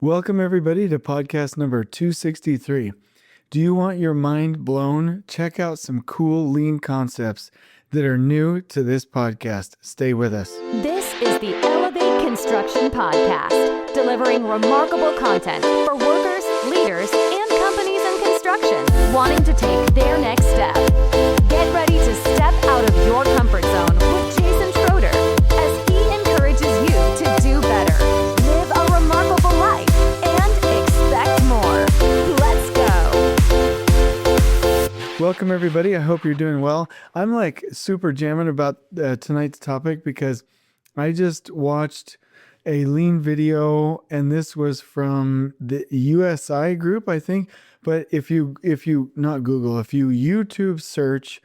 Welcome, everybody, to podcast number 263. Do you want your mind blown? Check out some cool lean concepts that are new to this podcast. Stay with us. This is the Elevate Construction Podcast, delivering remarkable content for workers, leaders, and companies in construction wanting to take their next step. Get ready to step out of your comfort zone with Schroeder as he encourages you to do better, live a remarkable life, and expect more. Let's go. Welcome, everybody. I hope you're doing well. I'm super jamming about tonight's topic because I just watched a lean video, and this was from the USI group, I think. But if you not Google, if you YouTube search,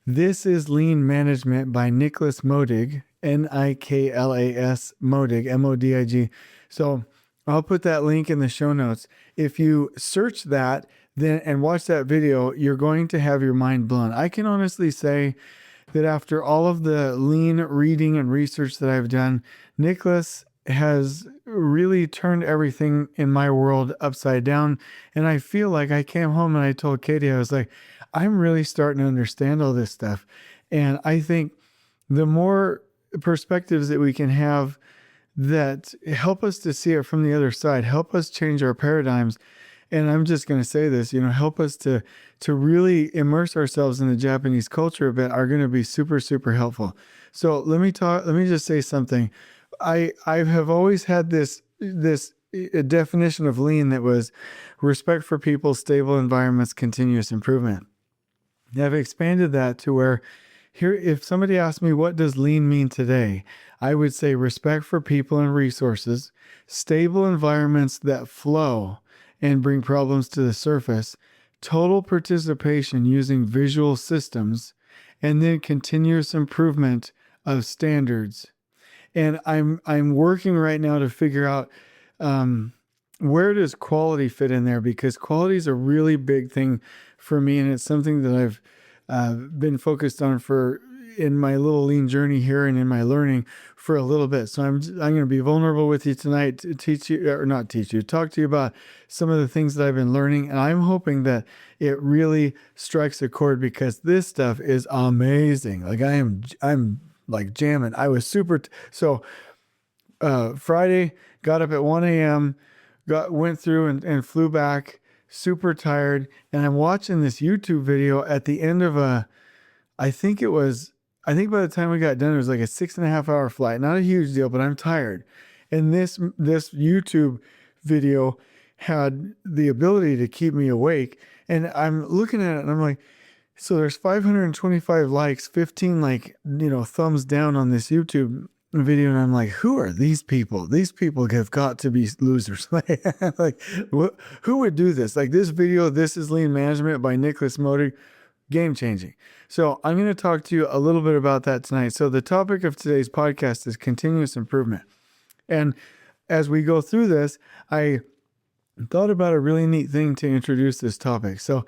"This is Lean Management" by Niklas Modig, Niklas Modig, Modig. So I'll put that link in the show notes. If you search that then and watch that video, you're going to have your mind blown. I can honestly say that after all of the lean reading and research that I've done, Niklas has really turned everything in my world upside down. And I feel like I came home and I told Katie, I was like, I'm really starting to understand all this stuff. And I think the more perspectives that we can have that help us to see it from the other side, help us change our paradigms. And I'm just going to say this, help us to really immerse ourselves in the Japanese culture a bit, are going to be super, super helpful. So let me just say something. I have always had this definition of lean that was respect for people, stable environments, continuous improvement. I've expanded that to where here, if somebody asked me, what does lean mean today? I would say respect for people and resources, stable environments that flow and bring problems to the surface, total participation using visual systems, and then continuous improvement of standards. And I'm working right now to figure out where does quality fit in there, because quality is a really big thing for me, and it's something that I've been focused on in my little lean journey here and in my learning for a little bit. So I'm going to be vulnerable with you tonight to talk to you about some of the things that I've been learning. And I'm hoping that it really strikes a chord, because this stuff is amazing. Like I'm like jamming. I was Friday, got up at 1 a.m., went through and flew back, super tired. And I'm watching this YouTube video at the end of I think by the time we got done, it was like a 6.5 hour flight. Not a huge deal, but I'm tired. And this YouTube video had the ability to keep me awake. And I'm looking at it and I'm like, so there's 525 likes, 15 thumbs down on this YouTube video. And I'm like, who are these people? These people have got to be losers. Like, who would do this? Like, this video, "This is Lean Management" by Niklas Modig, game changing. So I'm going to talk to you a little bit about that tonight. So the topic of today's podcast is continuous improvement. And as we go through this, I thought about a really neat thing to introduce this topic. So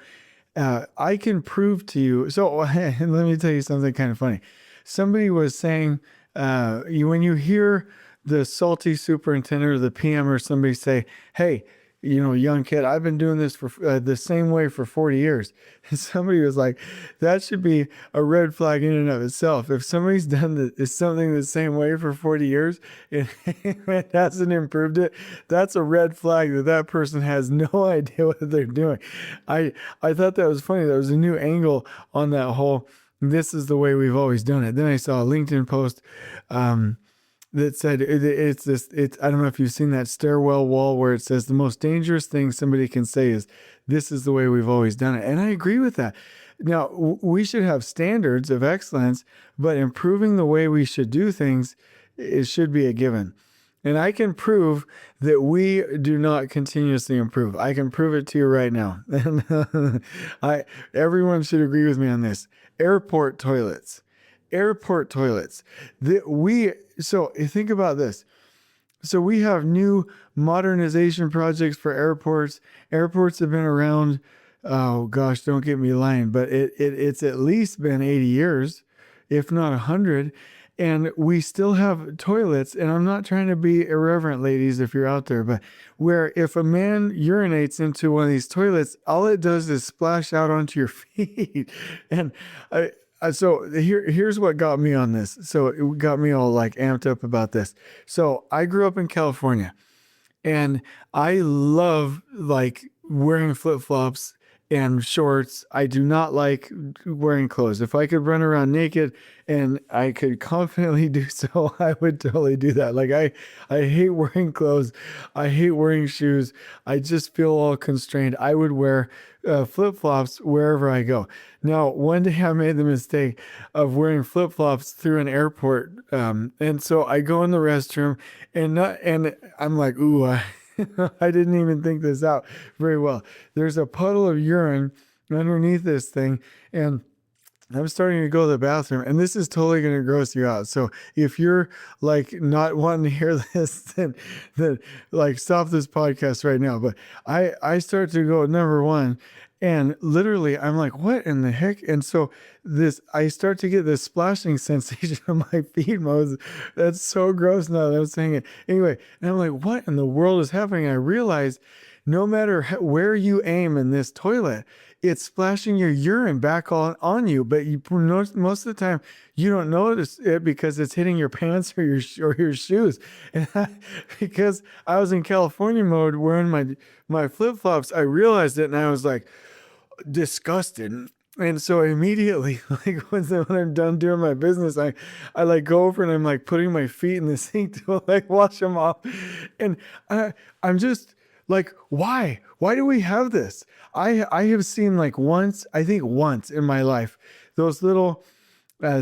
I can prove to you. So let me tell you something kind of funny. Somebody was saying, when you hear the salty superintendent or the PM or somebody say, "Hey, young kid, I've been doing this for the same way for 40 years. And somebody was like, that should be a red flag in and of itself. If somebody's done something the same way for 40 years and hasn't improved it, that's a red flag that person has no idea what they're doing. I thought that was funny. There was a new angle on that whole, this is the way we've always done it. Then I saw a LinkedIn post that said I don't know if you've seen that stairwell wall where it says the most dangerous thing somebody can say is, "This is the way we've always done it." And I agree with that. Now, we should have standards of excellence, but improving the way we should do things, it should be a given. And I can prove that we do not continuously improve. I can prove it to you right now. Everyone should agree with me on this. Airport toilets. So think about this. So we have new modernization projects for airports. Airports have been around, oh gosh, don't get me lying, but it's at least been 80 years, if not 100. And we still have toilets, and I'm not trying to be irreverent, ladies, if you're out there, but where if a man urinates into one of these toilets, all it does is splash out onto your feet. And so here's what got me on this. So it got me all like amped up about this. So I grew up in California, and I love like wearing flip-flops and shorts. I do not like wearing clothes. If I could run around naked and I could confidently do so, I would totally do that. Like I hate wearing clothes. I hate wearing shoes. I just feel all constrained. I would wear flip-flops wherever I go. Now, one day I made the mistake of wearing flip-flops through an airport. And so I go in the restroom and I'm like, ooh, I didn't even think this out very well. There's a puddle of urine underneath this thing, and I'm starting to go to the bathroom, and this is totally going to gross you out. So if you're like not wanting to hear this, then like stop this podcast right now. But I start to go number one, and literally I'm like, what in the heck? And so I start to get this splashing sensation on my feet, Moses. That's so gross now that I'm saying it. Anyway, and I'm like, what in the world is happening? I realize no matter where you aim in this toilet, it's splashing your urine back on you. But most of the time, you don't notice it because it's hitting your pants or your shoes. And because I was in California mode wearing my flip-flops, I realized it, and I was like disgusted. And so immediately, like when I'm done doing my business, I like go over and I'm like putting my feet in the sink to like wash them off. And I'm just like, why? Why do we have this? I have seen like once in my life, those little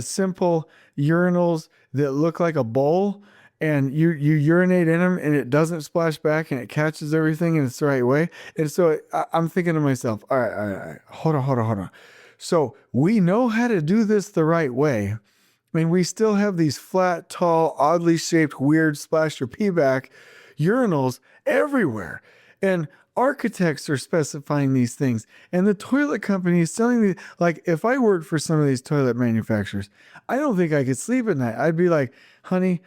simple urinals that look like a bowl, and you urinate in them and it doesn't splash back and it catches everything and it's the right way. And so I'm thinking to myself, all right, hold on. So we know how to do this the right way. I mean, we still have these flat, tall, oddly shaped, weird splash your pee back urinals everywhere. And architects are specifying these things. And the toilet company is selling these. Like, if I worked for some of these toilet manufacturers, I don't think I could sleep at night. I'd be like, honey,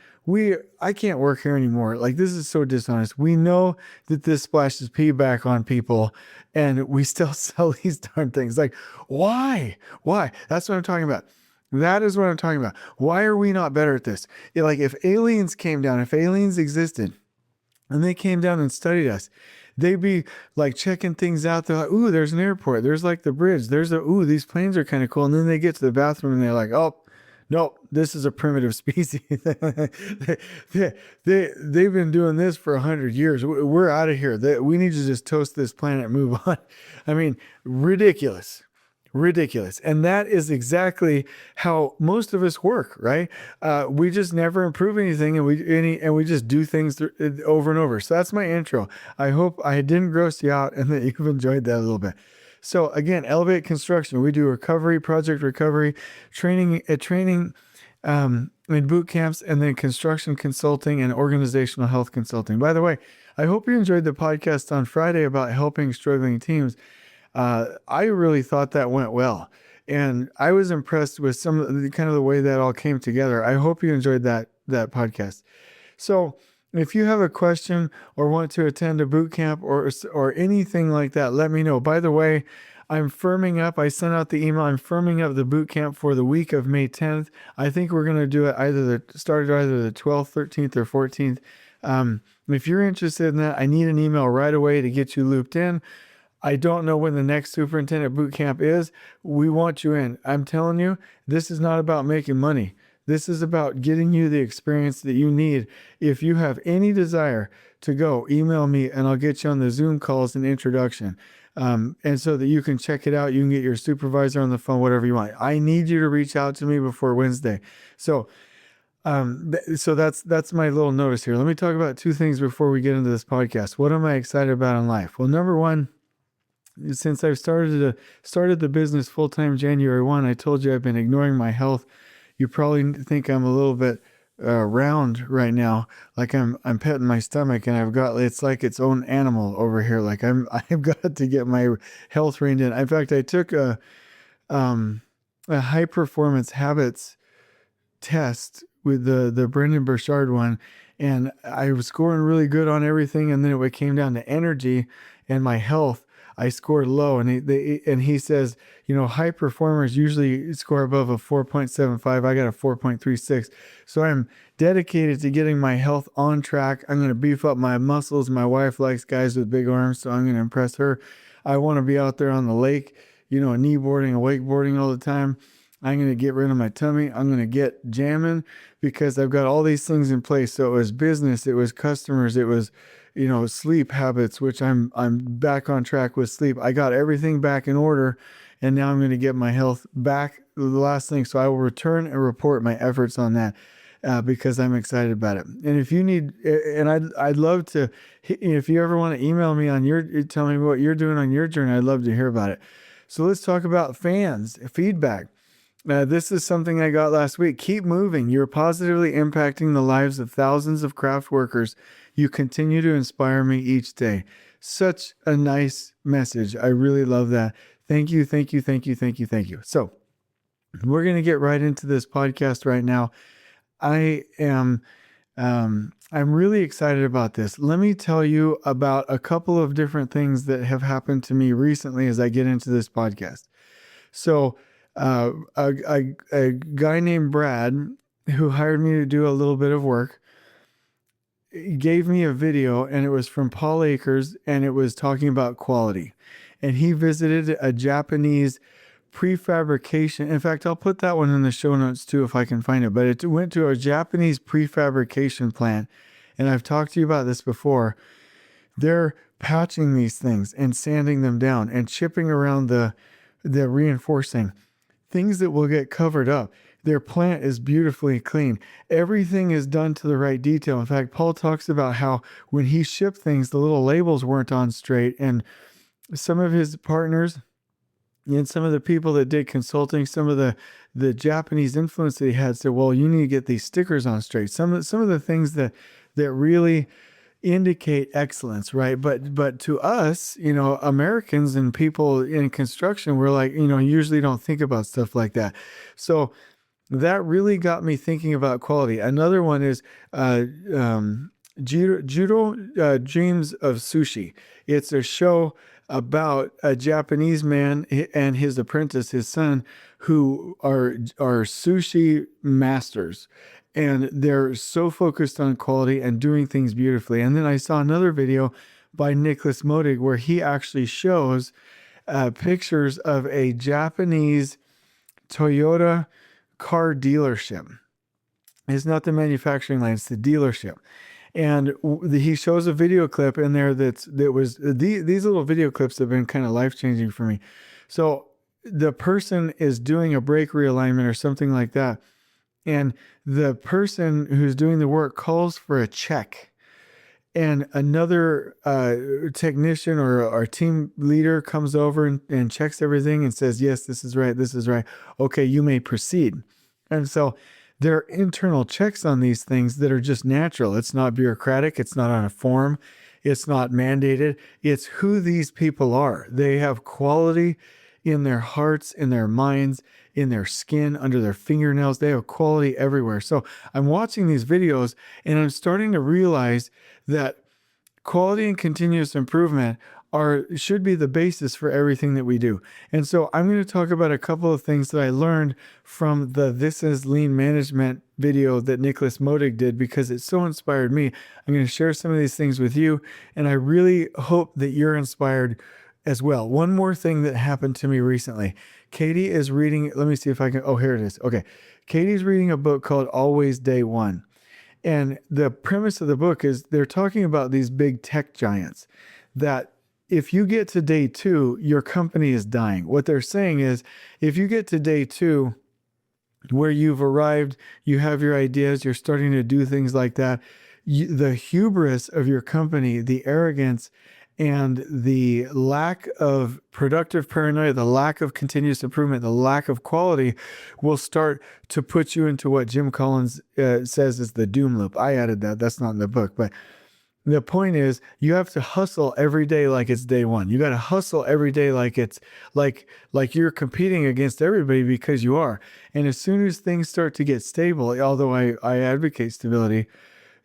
I can't work here anymore. Like, this is so dishonest. We know that this splashes pee back on people, and we still sell these darn things. Like, why? That's what I'm talking about. That is what I'm talking about. Why are we not better at this? Like, if aliens existed and they came down and studied us, they'd be like checking things out. They're like, ooh, there's an airport. There's like the bridge. Ooh, these planes are kind of cool. And then they get to the bathroom and they're like, oh, no, this is a primitive species. They've been doing this for 100 years. We're out of here. We need to just toast this planet and move on. I mean, ridiculous. And that is exactly how most of us work, right? We just never improve anything, and we just do things over and over. So that's my intro. I hope I didn't gross you out and that you've enjoyed that a little bit. So again, Elevate Construction, we do recovery, project recovery, training in boot camps, and then construction consulting and organizational health consulting. By the way, I hope you enjoyed the podcast on Friday about helping struggling teams. I really thought that went well, and I was impressed with some of the kind of the way that all came together. I hope you enjoyed that podcast. So if you have a question or want to attend a boot camp or anything like that, let me know. By the way, I'm firming up. I sent out the email. I'm firming up the boot camp for the week of May 10th. I think we're going to do it either the 12th, 13th, or 14th. If you're interested in that, I need an email right away to get you looped in. I don't know when the next superintendent boot camp is. We want you in. I'm telling you, this is not about making money. This is about getting you the experience that you need. If you have any desire to go, email me and I'll get you on the Zoom calls and introduction. And so that you can check it out. You can get your supervisor on the phone, whatever you want. I need you to reach out to me before Wednesday. So that's my little notice here. Let me talk about two things before we get into this podcast. What am I excited about in life? Well, number one, since I've started the business full-time January 1, I told you I've been ignoring my health. You probably think I'm a little bit round right now, like I'm petting my stomach, and it's like its own animal over here. Like I've got to get my health reined in. In fact, I took a high performance habits test with the Brendan Burchard one, and I was scoring really good on everything, and then it came down to energy and my health. I scored low, and he says, high performers usually score above a 4.75. I got a 4.36. So I'm dedicated to getting my health on track. I'm going to beef up my muscles. My wife likes guys with big arms, so I'm going to impress her. I want to be out there on the lake, kneeboarding and wakeboarding all the time. I'm going to get rid of my tummy. I'm going to get jamming because I've got all these things in place. So it was business, it was customers, it was, sleep habits, which I'm back on track with sleep. I got everything back in order, and now I'm going to get my health back. The last thing. So I will return and report my efforts on that. Because I'm excited about it. And if you need, and I'd love to, if you ever want to email me tell me what you're doing on your journey, I'd love to hear about it. So let's talk about feedback. This is something I got last week. Keep moving. You're positively impacting the lives of thousands of craft workers. You continue to inspire me each day. Such a nice message. I really love that. Thank you, thank you, thank you, thank you, thank you. So we're going to get right into this podcast right now. I'm really excited about this. Let me tell you about a couple of different things that have happened to me recently as I get into this podcast. So, a guy named Brad, who hired me to do a little bit of work, gave me a video, and it was from Paul Akers, and it was talking about quality. And he visited a Japanese prefabrication. In fact, I'll put that one in the show notes too if I can find it. But it went to a Japanese prefabrication plant, and I've talked to you about this before. They're patching these things and sanding them down and chipping around the reinforcing, things that will get covered up. Their plant is beautifully clean. Everything is done to the right detail. In fact, Paul talks about how when he shipped things, the little labels weren't on straight, and some of his partners and some of the people that did consulting, some of the Japanese influence that he had said, well, you need to get these stickers on straight. Some of the things that really indicate excellence, right? But to us, Americans and people in construction, we're like, usually don't think about stuff like that. So that really got me thinking about quality. Another one is Jiro Dreams of Sushi. It's a show about a Japanese man and his apprentice, his son, who are sushi masters. And they're so focused on quality and doing things beautifully. And then I saw another video by Niklas Modig where he actually shows pictures of a Japanese Toyota car dealership. It's not the manufacturing line, it's the dealership. And he shows a video clip in there these little video clips have been kind of life-changing for me. So the person is doing a brake realignment or something like that. And the person who's doing the work calls for a check. And another technician or our team leader comes over and checks everything and says, yes, this is right, this is right. Okay, you may proceed. And so there are internal checks on these things that are just natural. It's not bureaucratic. It's not on a form. It's not mandated. It's who these people are. They have quality in their hearts, in their minds, in their skin, under their fingernails. They have quality everywhere. So I'm watching these videos and I'm starting to realize that quality and continuous improvement should be the basis for everything that we do. And so I'm going to talk about a couple of things that I learned from the This is Lean Management video that Niklas Modig did because it so inspired me. I'm going to share some of these things with you, and I really hope that you're inspired as well. One more thing that happened to me recently. Katie is reading, let me see if I can, here it is. Okay. Katie's reading a book called Always Day One. And the premise of the book is they're talking about these big tech giants that if you get to day 2, your company is dying. What they're saying is if you get to day 2 where you've arrived, you have your ideas, you're starting to do things like that, the hubris of your company, the arrogance and the lack of productive paranoia, the lack of continuous improvement, the lack of quality will start to put you into what Jim Collins says is the doom loop. I added that. That's not in the book, but The point is, you have to hustle every day like it's day one. You got to hustle every day like it's like you're competing against everybody, because you are. And as soon as things start to get stable, although I advocate stability,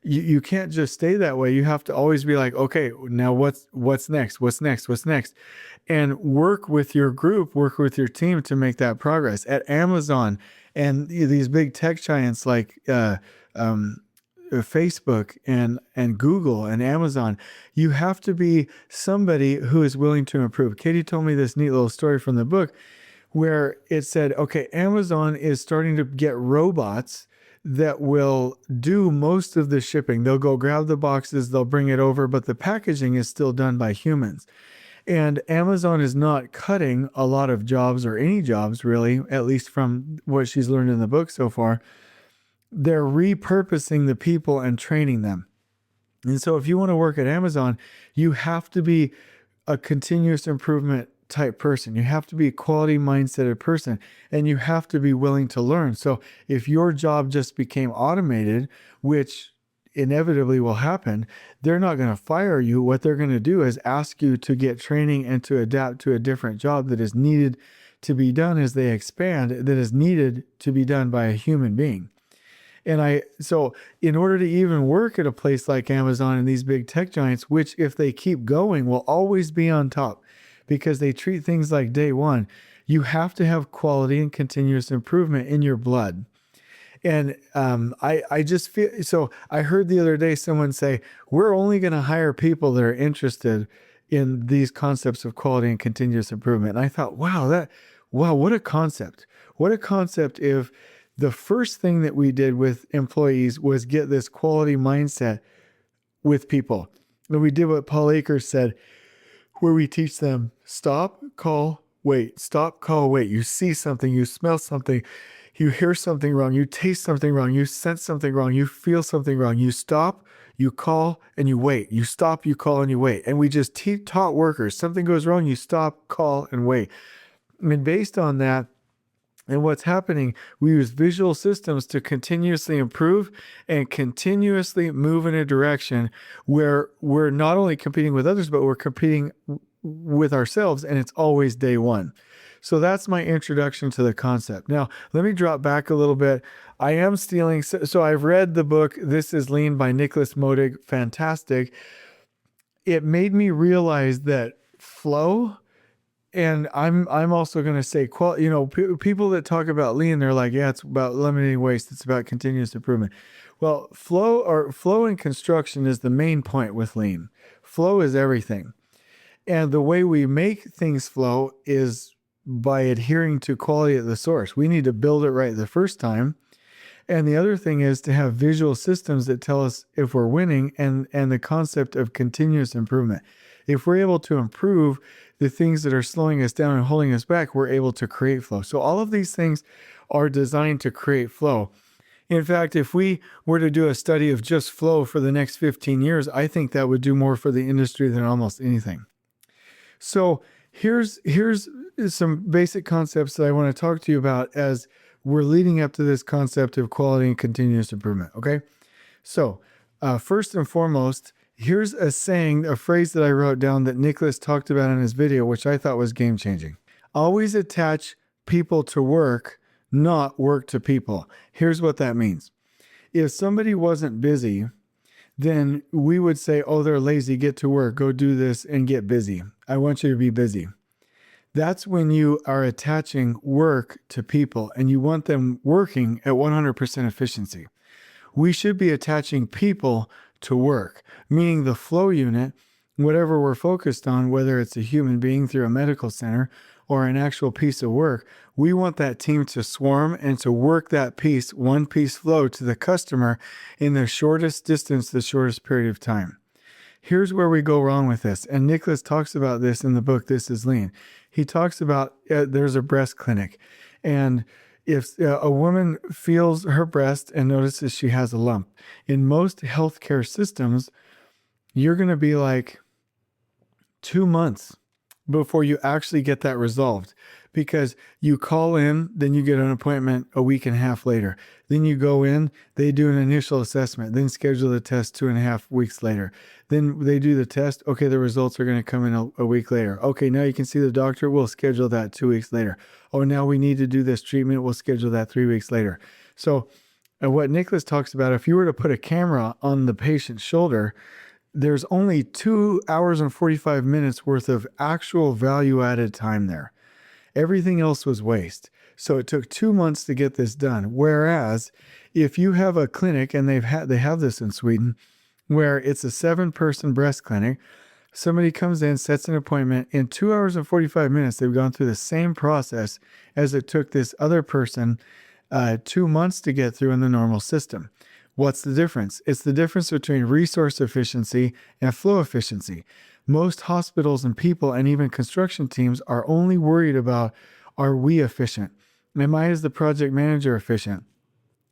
you can't just stay that way. You have to always be like, okay, now what's next? What's next? What's next? And work with your group, work with your team to make that progress. At Amazon and these big tech giants like Facebook and Google and Amazon, you have to be somebody who is willing to improve. Katie told me this neat little story from the book where it said, okay, Amazon is starting to get robots that will do most of the shipping. They'll go grab the boxes, they'll bring it over, but the packaging is still done by humans. And Amazon is not cutting a lot of jobs, or any jobs really, at least from what she's learned in the book so far. They're repurposing the people and training them. And so if you want to work at Amazon, you have to be a continuous improvement type person. You have to be a quality mindseted person, and you have to be willing to learn. So if your job just became automated, which inevitably will happen, they're not going to fire you. What they're going to do is ask you to get training and to adapt to a different job that is needed to be done as they expand, that is needed to be done by a human being. And so in order to even work at a place like Amazon and these big tech giants, which if they keep going will always be on top because they treat things like day one, you have to have quality and continuous improvement in your blood. And I just feel, so I heard the other day someone say, we're only going to hire people that are interested in these concepts of quality and continuous improvement. And I thought, wow, what a concept. What a concept if the first thing that we did with employees was get this quality mindset with people. And we did what Paul Akers said, where we teach them stop, call, wait, stop, call, wait. You see something, you smell something, you hear something wrong, you taste something wrong, you sense something wrong, you feel something wrong. You stop, you call, and you wait. You stop, you call, and you wait. And we just taught workers, something goes wrong, you stop, call, and wait. I mean, based on that, and what's happening, we use visual systems to continuously improve and continuously move in a direction where we're not only competing with others, but we're competing with ourselves, and it's always day one. So that's my introduction to the concept. Now, let me drop back a little bit. I am stealing, so I've read the book, This is Lean by Niklas Modig, fantastic. It made me realize that flow, and I'm also going to say, people that talk about lean, they're like, yeah, it's about eliminating waste. It's about continuous improvement. Well, flow in construction is the main point with lean. Flow is everything. And the way we make things flow is by adhering to quality at the source. We need to build it right the first time. And the other thing is to have visual systems that tell us if we're winning, and the concept of continuous improvement. If we're able to improve the things that are slowing us down and holding us back, we're able to create flow. So all of these things are designed to create flow. In fact, if we were to do a study of just flow for the next 15 years, I think that would do more for the industry than almost anything. So here's some basic concepts that I want to talk to you about as we're leading up to this concept of quality and continuous improvement, okay? So first and foremost, here's a saying, a phrase that I wrote down that Niklas talked about in his video, which I thought was game-changing. Always attach people to work, not work to people. Here's what that means. If somebody wasn't busy, then we would say, oh, they're lazy, get to work, go do this and get busy. I want you to be busy. That's when you are attaching work to people and you want them working at 100% efficiency. We should be attaching people to work, meaning the flow unit, whatever we're focused on, whether it's a human being through a medical center or an actual piece of work, we want that team to swarm and to work that piece, one piece flow to the customer in the shortest distance, the shortest period of time. Here's where we go wrong with this. And Niklas talks about this in the book, This is Lean. He talks about there's a breast clinic. And if a woman feels her breast and notices she has a lump, in most healthcare systems, you're going to be like 2 months before you actually get that resolved, because you call in, then you get an appointment a week and a half later. Then you go in, they do an initial assessment, then schedule the test 2.5 weeks later. Then they do the test. Okay, the results are going to come in a week later. Okay, now you can see the doctor. We'll schedule that 2 weeks later. Oh, now we need to do this treatment. We'll schedule that 3 weeks later. So what Niklas talks about, if you were to put a camera on the patient's shoulder, there's only 2 hours and 45 minutes worth of actual value-added time there. Everything else was waste. So it took 2 months to get this done. Whereas if you have a clinic, and they have this in Sweden, where it's a 7-person breast clinic, somebody comes in, sets an appointment. In 2 hours and 45 minutes, they've gone through the same process as it took this other person 2 months to get through in the normal system. What's the difference? It's the difference between resource efficiency and flow efficiency. Most hospitals and people and even construction teams are only worried about, are we efficient? Am I, as the project manager, efficient?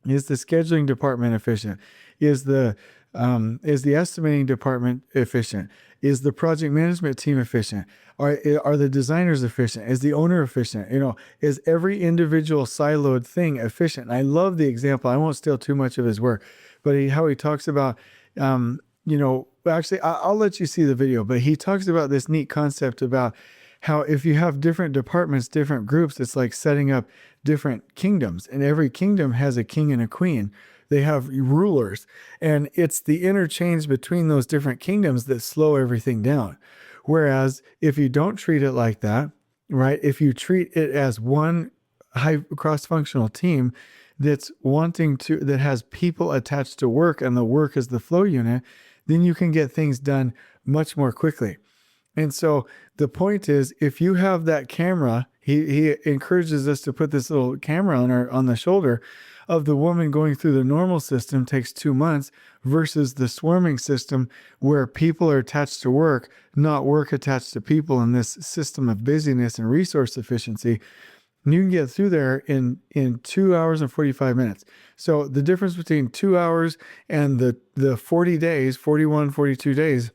Is the scheduling department efficient? Is the estimating department efficient? Is the project management team efficient? Are the designers efficient? Is the owner efficient? Is every individual siloed thing efficient? And I love the example. I won't steal too much of his work, but how he talks about, actually, I'll let you see the video, but he talks about this neat concept about how if you have different departments, different groups, it's like setting up different kingdoms, and every kingdom has a king and a queen. They have rulers, and it's the interchange between those different kingdoms that slow everything down. Whereas if you don't treat it like that, right? If you treat it as one high cross-functional team that has people attached to work, and the work is the flow unit, then you can get things done much more quickly. And so the point is, if you have that camera, he encourages us to put this little camera on the shoulder of the woman going through the normal system, takes 2 months, versus the swarming system where people are attached to work, not work attached to people, in this system of busyness and resource efficiency. You can get through there in 2 hours and 45 minutes. So the difference between 2 hours and the 40 days, 41, 42 days,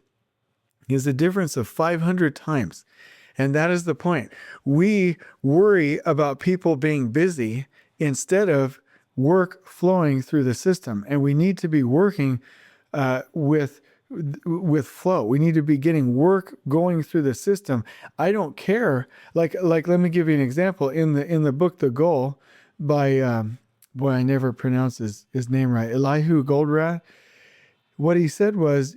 is a difference of 500 times. And that is the point. We worry about people being busy instead of work flowing through the system. And we need to be working with flow. We need to be getting work going through the system. I don't care. Like let me give you an example. In the book The Goal by I never pronounce his name right, Elihu Goldratt. What he said was,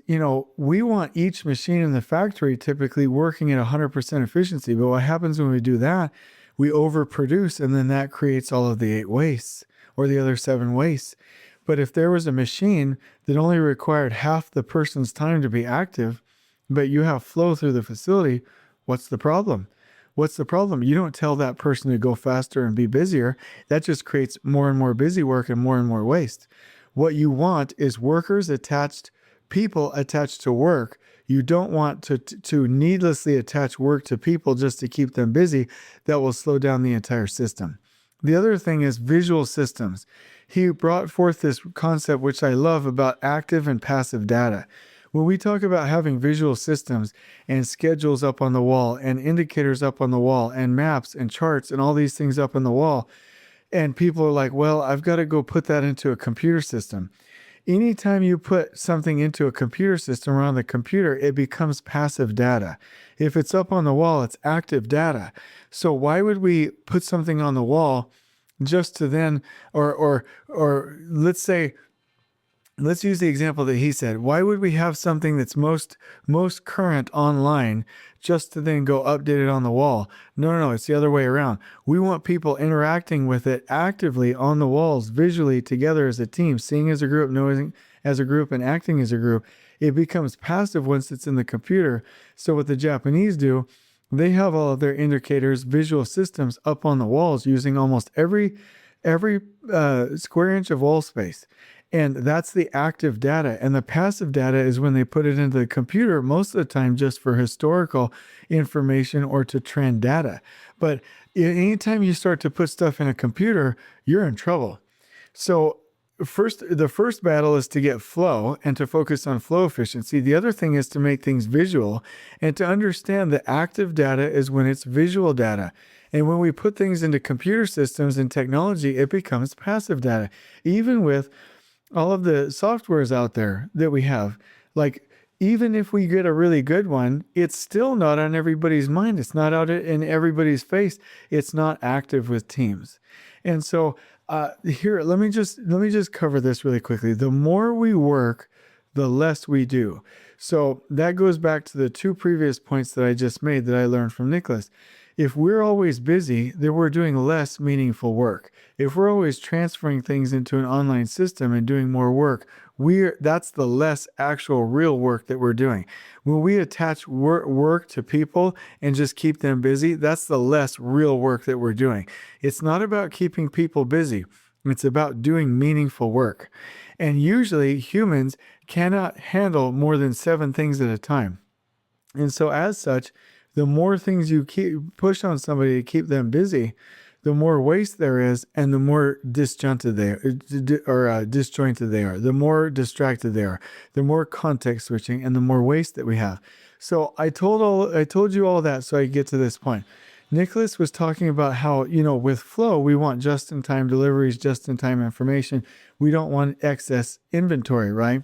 we want each machine in the factory typically working at 100% efficiency. But what happens when we do that? We overproduce, and then that creates all of the 8 wastes or the other 7 wastes. But if there was a machine that only required half the person's time to be active, but you have flow through the facility, what's the problem? What's the problem? You don't tell that person to go faster and be busier. That just creates more and more busy work and more waste. What you want is people attached to work. You don't want to needlessly attach work to people just to keep them busy. That will slow down the entire system. The other thing is visual systems. He brought forth this concept, which I love, about active and passive data. When we talk about having visual systems and schedules up on the wall and indicators up on the wall and maps and charts and all these things up on the wall, and people are like, well, I've got to go put that into a computer system. Anytime you put something into a computer system or on the computer, it becomes passive data. If it's up on the wall, it's active data. So why would we put something on the wall just to then, or let's use the example that he said. Why would we have something that's most current online just to then go update it on the wall? No, it's the other way around. We want people interacting with it actively on the walls, visually, together as a team, seeing as a group, knowing as a group, and acting as a group. It becomes passive once it's in the computer. So what the Japanese do, they have all of their indicators, visual systems up on the walls using almost every square inch of wall space. And that's the active data. And the passive data is when they put it into the computer, most of the time just for historical information or to trend data. But anytime you start to put stuff in a computer, you're in trouble. So the first battle is to get flow and to focus on flow efficiency. The other thing is to make things visual and to understand that active data is when it's visual data. And when we put things into computer systems and technology, it becomes passive data. Even with all of the softwares out there that we have, like even if we get a really good one, it's still not on everybody's mind. It's not out in everybody's face. It's not active with teams. And so here, let me just cover this really quickly. The more we work, the less we do. So that goes back to the two previous points that I just made that I learned from Niklas. If we're always busy, then we're doing less meaningful work. If we're always transferring things into an online system and doing more work, that's the less actual real work that we're doing. When we attach work to people and just keep them busy, that's the less real work that we're doing. It's not about keeping people busy. It's about doing meaningful work. And usually humans cannot handle more than 7 things at a time. And so as such, the more things you push on somebody to keep them busy, the more waste there is, and the more disjointed they are, the more distracted they are, the more context switching, and the more waste that we have. So I told you all that so I get to this point. Niklas was talking about how, with flow, we want just-in-time deliveries, just-in-time information. We don't want excess inventory, right?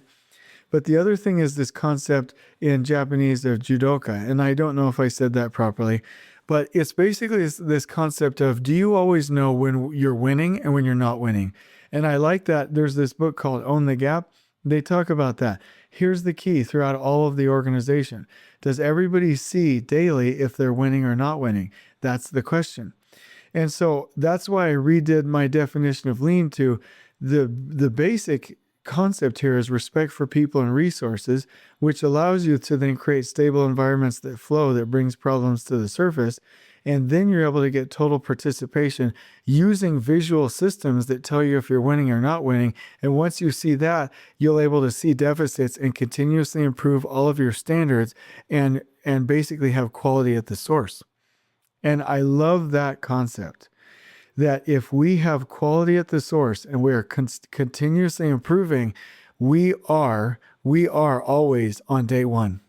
But the other thing is this concept in Japanese of Jidoka, and I don't know if I said that properly, but it's basically this concept of, do you always know when you're winning and when you're not winning? And I like that. There's this book called Own the Gap. They talk about that. Here's the key throughout all of the organization. Does everybody see daily if they're winning or not winning? That's the question. And so that's why I redid my definition of lean to the basic concept here is respect for people and resources, which allows you to then create stable environments that flow, that brings problems to the surface. And then you're able to get total participation using visual systems that tell you if you're winning or not winning. And once you see that, you'll be able to see deficits and continuously improve all of your standards and basically have quality at the source. And I love that concept. That if we have quality at the source and we are continuously improving, we are always on day one.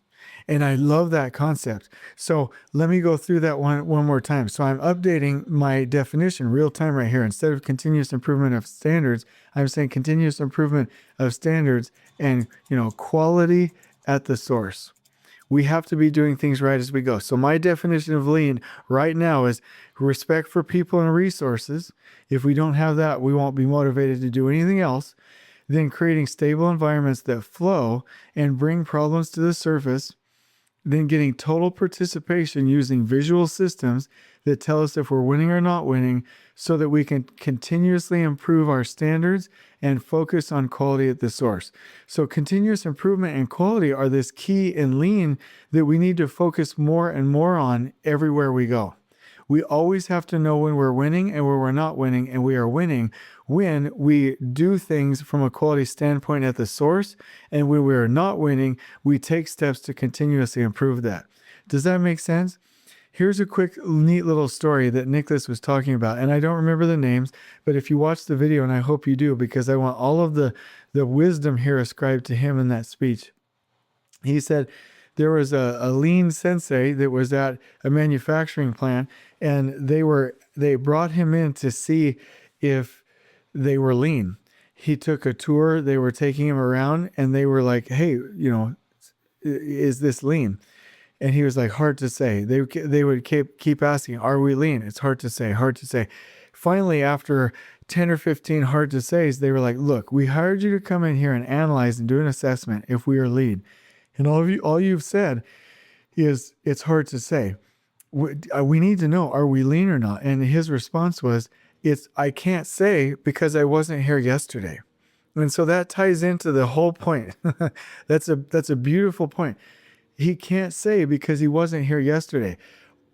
And I love that concept. So let me go through that one more time. So I'm updating my definition real time right here. Instead of continuous improvement of standards, I'm saying continuous improvement of standards and, quality at the source. We have to be doing things right as we go. So my definition of lean right now is respect for people and resources. If we don't have that, we won't be motivated to do anything else. Then creating stable environments that flow and bring problems to the surface. Then getting total participation using visual systems that tell us if we're winning or not winning so that we can continuously improve our standards and focus on quality at the source. So continuous improvement and quality are this key in lean that we need to focus more and more on everywhere we go. We always have to know when we're winning and where we're not winning, and we are winning when we do things from a quality standpoint at the source, and when we are not winning, we take steps to continuously improve that. Does that make sense? Here's a quick, neat little story that Niklas was talking about, and I don't remember the names, but if you watch the video, and I hope you do, because I want all of the wisdom here ascribed to him in that speech. He said there was a lean sensei that was at a manufacturing plant, and they brought him in to see if they were lean. He took a tour, they were taking him around, and they were like, hey, is this lean? And he was like, hard to say. They would keep asking, are we lean? It's hard to say, hard to say. Finally, after 10 or 15 hard to says, they were like, look, we hired you to come in here and analyze and do an assessment if we are lean. And all you've said is it's hard to say. We need to know, are we lean or not? And his response was, I can't say because I wasn't here yesterday. And so that ties into the whole point. That's a beautiful point. He can't say because he wasn't here yesterday.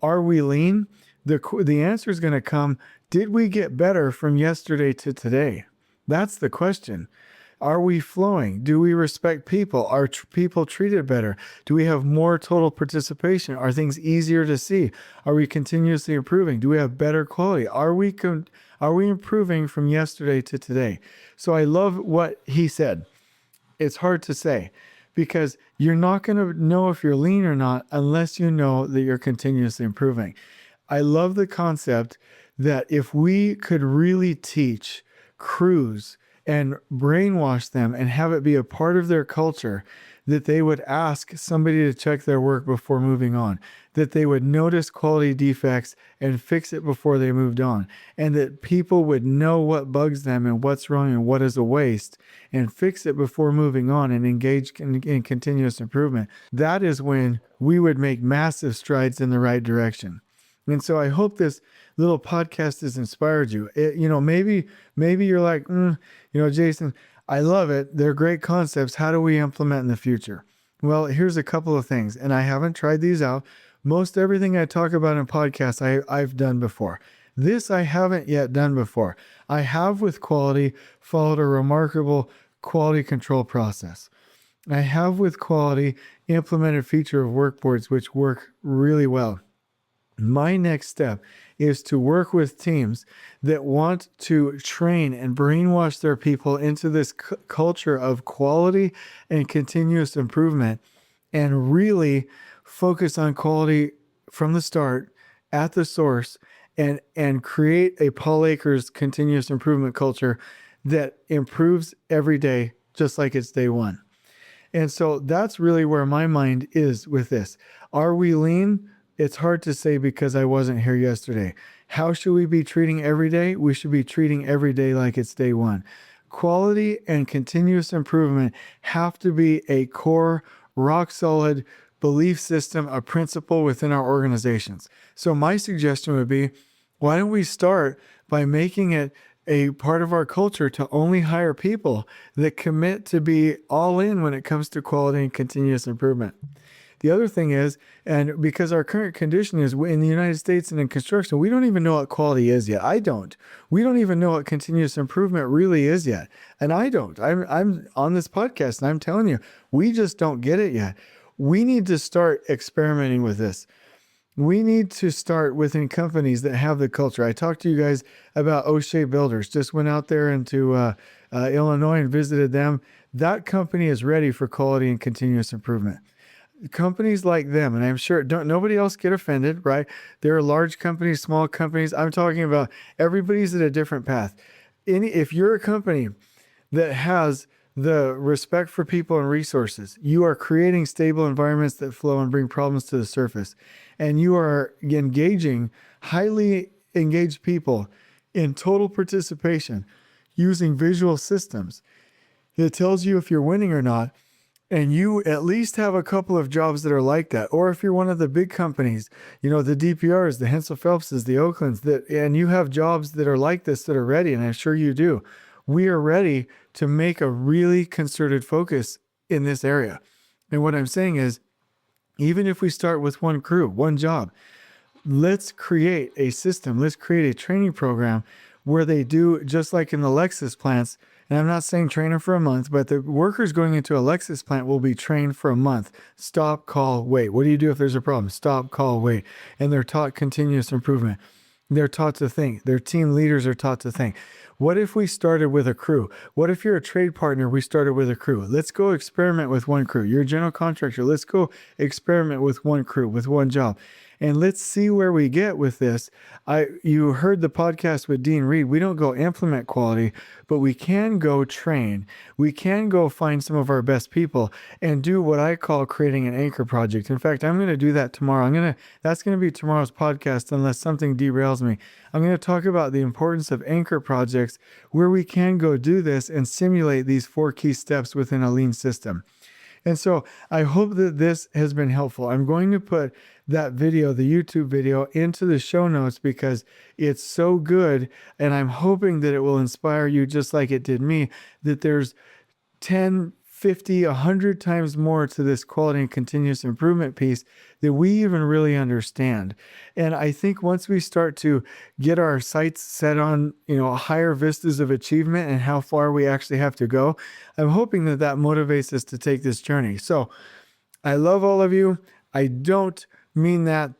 Are we lean? The answer is going to come, did we get better from yesterday to today? That's the question. Are we flowing? Do we respect people? Are people treated better? Do we have more total participation? Are things easier to see? Are we continuously improving? Do we have better quality? Are we Are we improving from yesterday to today? So I love what he said. It's hard to say because you're not going to know if you're lean or not unless you know that you're continuously improving. I love the concept that if we could really teach crews and brainwash them and have it be a part of their culture, that they would ask somebody to check their work before moving on, that they would notice quality defects and fix it before they moved on, and that people would know what bugs them and what's wrong and what is a waste and fix it before moving on and engage in continuous improvement. That is when we would make massive strides in the right direction. And so I hope this little podcast has inspired you. Maybe you're like, Jason, I love it. They're great concepts. How do we implement in the future? Well, here's a couple of things, and I haven't tried these out. Most everything I talk about in podcasts, I've done before. This I haven't yet done before. I have with quality followed a remarkable quality control process. I have with quality implemented feature of work boards, which work really well. My next step is to work with teams that want to train and brainwash their people into this culture of quality and continuous improvement and really focus on quality from the start at the source and create a Paul Akers continuous improvement culture that improves every day, just like it's day one. And so that's really where my mind is with this. Are we lean? It's hard to say because I wasn't here yesterday. How should we be treating every day? We should be treating every day like it's day one. Quality and continuous improvement have to be a core, rock solid belief system, a principle within our organizations. So my suggestion would be, why don't we start by making it a part of our culture to only hire people that commit to be all in when it comes to quality and continuous improvement. The other thing is, and because our current condition is in the United States and in construction, we don't even know what quality is yet. I don't. We don't even know what continuous improvement really is yet. And I don't. I'm on this podcast and I'm telling you, we just don't get it yet. We need to start experimenting with this. We need to start within companies that have the culture. I talked to you guys about O'Shea Builders. Just went out there into Illinois and visited them. That company is ready for quality and continuous improvement. Companies like them, and I'm sure nobody else get offended, right? There are large companies, small companies. I'm talking about everybody's at a different path. If you're a company that has the respect for people and resources, you are creating stable environments that flow and bring problems to the surface, and you are engaging highly engaged people in total participation using visual systems that tells you if you're winning or not. And you at least have a couple of jobs that are like that. Or if you're one of the big companies, the DPRs, the Hensel Phelpses, the Oaklands, and you have jobs that are like this that are ready, and I'm sure you do. We are ready to make a really concerted focus in this area. And what I'm saying is, even if we start with one crew, one job, let's create a system, let's create a training program where they do, just like in the Lexus plants, and I'm not saying train them for a month, but the workers going into a Lexus plant will be trained for a month. Stop, call, wait. What do you do if there's a problem? Stop, call, wait. And they're taught continuous improvement. They're taught to think. Their team leaders are taught to think. What if we started with a crew? What if you're a trade partner, we started with a crew? Let's go experiment with one crew. You're a general contractor. Let's go experiment with one crew, with one job. And let's see where we get with this. You heard the podcast with Dean Reed. We don't go implement quality, but we can go train. We can go find some of our best people and do what I call creating an anchor project. In fact, I'm going to do that tomorrow. That's going to be tomorrow's podcast unless something derails me. I'm going to talk about the importance of anchor projects where we can go do this and simulate these 4 key steps within a lean system. And so I hope that this has been helpful. I'm going to put that video, the YouTube video, into the show notes because it's so good. And I'm hoping that it will inspire you just like it did me, that there's 10, 50, 100 times more to this quality and continuous improvement piece that we even really understand. And I think once we start to get our sights set on, higher vistas of achievement and how far we actually have to go, I'm hoping that motivates us to take this journey. So I love all of you. I don't mean that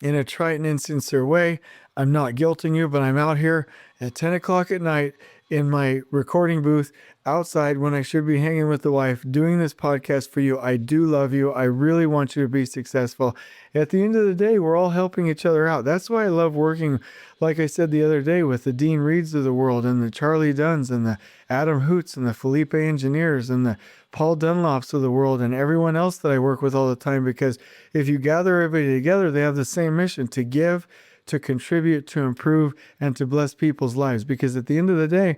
in a trite and insincere way. I'm not guilting you, but I'm out here at 10 o'clock at night in my recording booth outside when I should be hanging with the wife doing this podcast for you. I do love you. I really want you to be successful. At the end of the day, we're all helping each other out. That's why I love working, like I said the other day, with the Dean Reeds of the world and the Charlie Dunns and the Adam Hoots and the Felipe Engineers and the Paul Dunlops of the world and everyone else that I work with all the time, because if you gather everybody together, they have the same mission: to give, to contribute, to improve, and to bless people's lives. Because at the end of the day,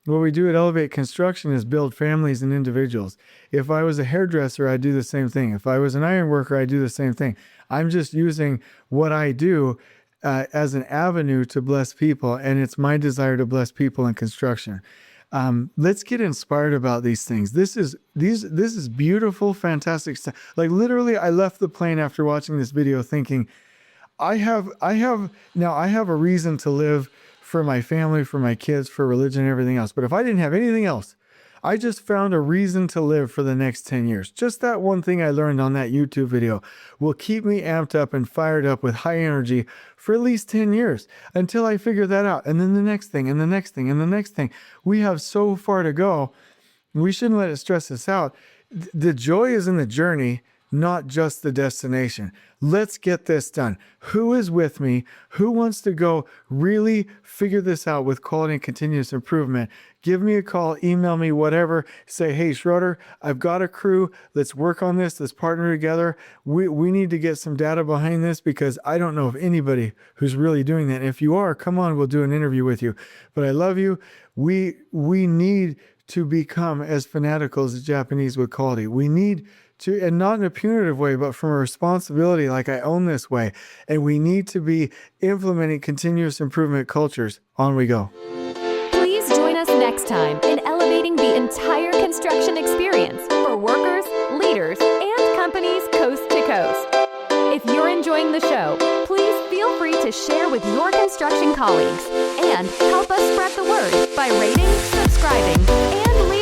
what we do at Elevate Construction is build families and individuals. If I was a hairdresser, I'd do the same thing. If I was an iron worker, I'd do the same thing. I'm just using what I do as an avenue to bless people, and it's my desire to bless people in construction. Let's get inspired about these things. This is beautiful, fantastic stuff. Like literally, I left the plane after watching this video thinking, I have a reason to live for my family, for my kids, for religion, and everything else. But if I didn't have anything else, I just found a reason to live for the next 10 years. Just that one thing I learned on that YouTube video will keep me amped up and fired up with high energy for at least 10 years until I figure that out. And then the next thing, and the next thing, and the next thing. We have so far to go. We shouldn't let it stress us out. The joy is in the journey, not just the destination. Let's get this done. Who is with me? Who wants to go really figure this out with quality and continuous improvement? Give me a call, email me, whatever. Say, hey, Schroeder, I've got a crew. Let's work on this. Let's partner together. We need to get some data behind this, because I don't know of anybody who's really doing that. And if you are, come on, we'll do an interview with you. But I love you. We need to become as fanatical as the Japanese with quality. We need to, and not in a punitive way, but from a responsibility, like I own this way. And we need to be implementing continuous improvement cultures. On we go. Please join us next time in elevating the entire construction experience for workers, leaders, and companies coast to coast. If you're enjoying the show, please feel free to share with your construction colleagues and help us spread the word by rating, subscribing, and leaving